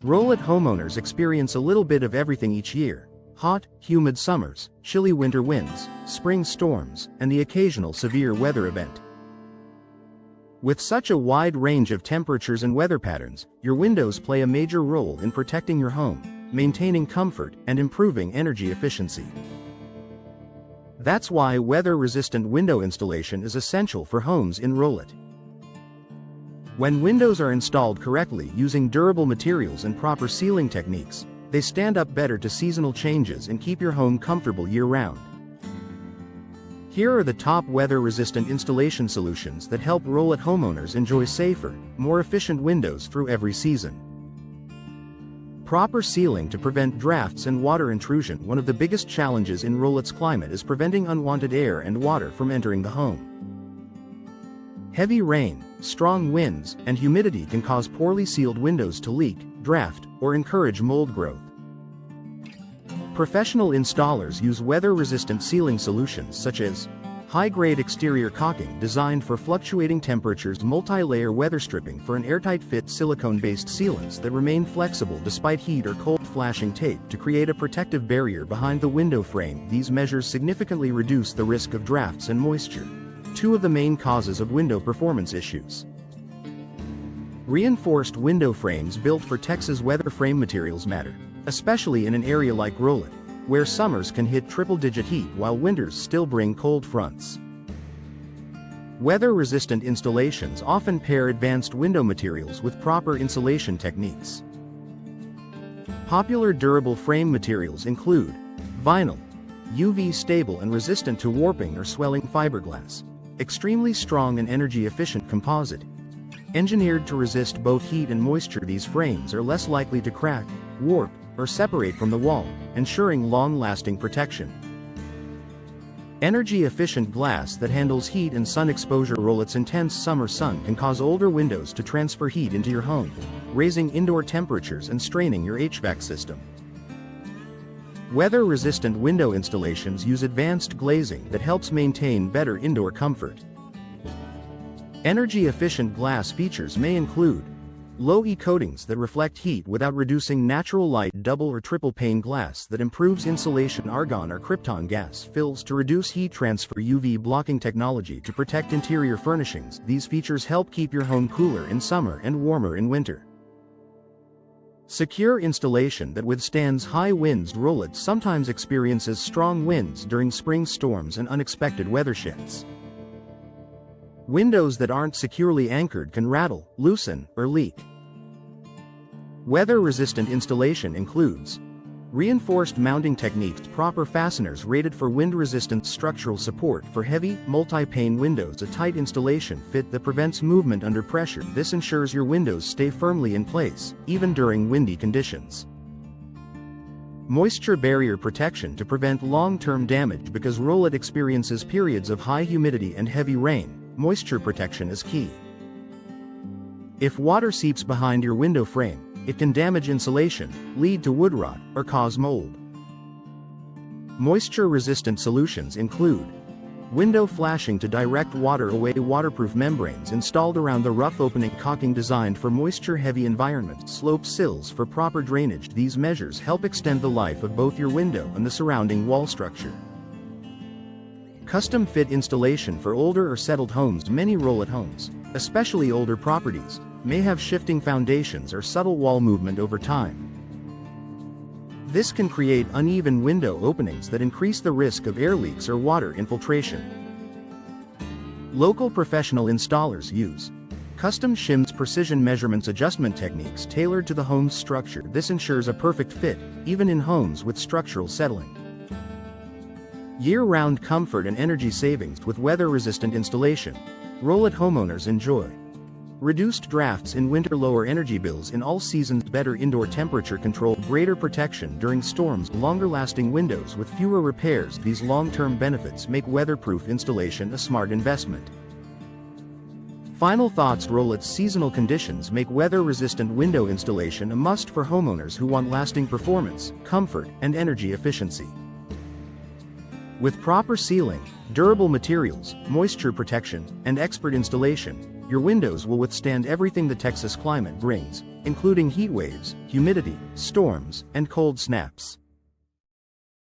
Rowlett homeowners experience a little bit of everything each year: hot, humid summers, chilly winter winds, spring storms, and the occasional severe weather event. With such a wide range of temperatures and weather patterns, your windows play a major role in protecting your home, maintaining comfort, and improving energy efficiency. That's why weather-resistant window installation is essential for homes in Rowlett. When windows are installed correctly using durable materials and proper sealing techniques, they stand up better to seasonal changes and keep your home comfortable year-round. Here are the top weather-resistant installation solutions that help Rowlett homeowners enjoy safer, more efficient windows through every season. Proper sealing to prevent drafts and water intrusion. One of the biggest challenges in Rowlett's climate is preventing unwanted air and water from entering the home. Heavy rain, strong winds, and humidity can cause poorly sealed windows to leak, draft, or encourage mold growth. Professional installers use weather-resistant sealing solutions such as high-grade exterior caulking designed for fluctuating temperatures, multi-layer weather stripping for an airtight fit, silicone-based sealants that remain flexible despite heat, or cold flashing tape to create a protective barrier behind the window frame. These measures significantly reduce the risk of drafts and moisture, two of the main causes of window performance issues. Reinforced window frames built for Texas weather frame materials matter, especially in an area like Rowlett, where summers can hit triple-digit heat while winters still bring cold fronts. Weather-resistant installations often pair advanced window materials with proper insulation techniques. Popular durable frame materials include vinyl, UV stable and resistant to warping or swelling; fiberglass, extremely strong and energy-efficient; composite, engineered to resist both heat and moisture. These frames are less likely to crack, warp, or separate from the wall, ensuring long-lasting protection. Energy-efficient glass that handles heat and sun exposure. Rowlett's intense summer sun can cause older windows to transfer heat into your home, raising indoor temperatures and straining your HVAC system. Weather-resistant window installations use advanced glazing that helps maintain better indoor comfort. Energy-efficient glass features may include low-E coatings that reflect heat without reducing natural light; double or triple pane glass that improves insulation; argon or krypton gas fills to reduce heat transfer; UV blocking technology to protect interior furnishings. These features help keep your home cooler in summer and warmer in winter. Secure installation that withstands high winds. Rowlett sometimes experiences strong winds during spring storms and unexpected weather shifts. Windows that aren't securely anchored can rattle, loosen, or leak. Weather-resistant installation includes reinforced mounting techniques, proper fasteners rated for wind resistance, structural support for heavy, multi-pane windows, a tight installation fit that prevents movement under pressure. This ensures your windows stay firmly in place, even during windy conditions. Moisture barrier protection to prevent long-term damage. Because Rowlett experiences periods of high humidity and heavy rain, moisture protection is key. If water seeps behind your window frame, it can damage insulation, lead to wood rot, or cause mold. Moisture-resistant solutions include window flashing to direct water away; waterproof membranes installed around the rough opening; caulking designed for moisture-heavy environments; slope sills for proper drainage. These measures help extend the life of both your window and the surrounding wall structure. Custom fit installation for older or settled homes. Many Rowlett homes, especially older properties, may have shifting foundations or subtle wall movement over time. This can create uneven window openings that increase the risk of air leaks or water infiltration. Local professional installers use custom shims, precision measurements, adjustment techniques tailored to the home's structure. This ensures a perfect fit, even in homes with structural settling. Year-round comfort and energy savings. With weather-resistant installation, Rowlett homeowners enjoy reduced drafts in winter, lower energy bills in all seasons, better indoor temperature control, greater protection during storms, longer-lasting windows with fewer repairs. These long-term benefits make weatherproof installation a smart investment. Final thoughts. Rowlett's seasonal conditions make weather-resistant window installation a must for homeowners who want lasting performance, comfort, and energy efficiency. With proper sealing, durable materials, moisture protection, and expert installation, your windows will withstand everything the Texas climate brings, including heat waves, humidity, storms, and cold snaps.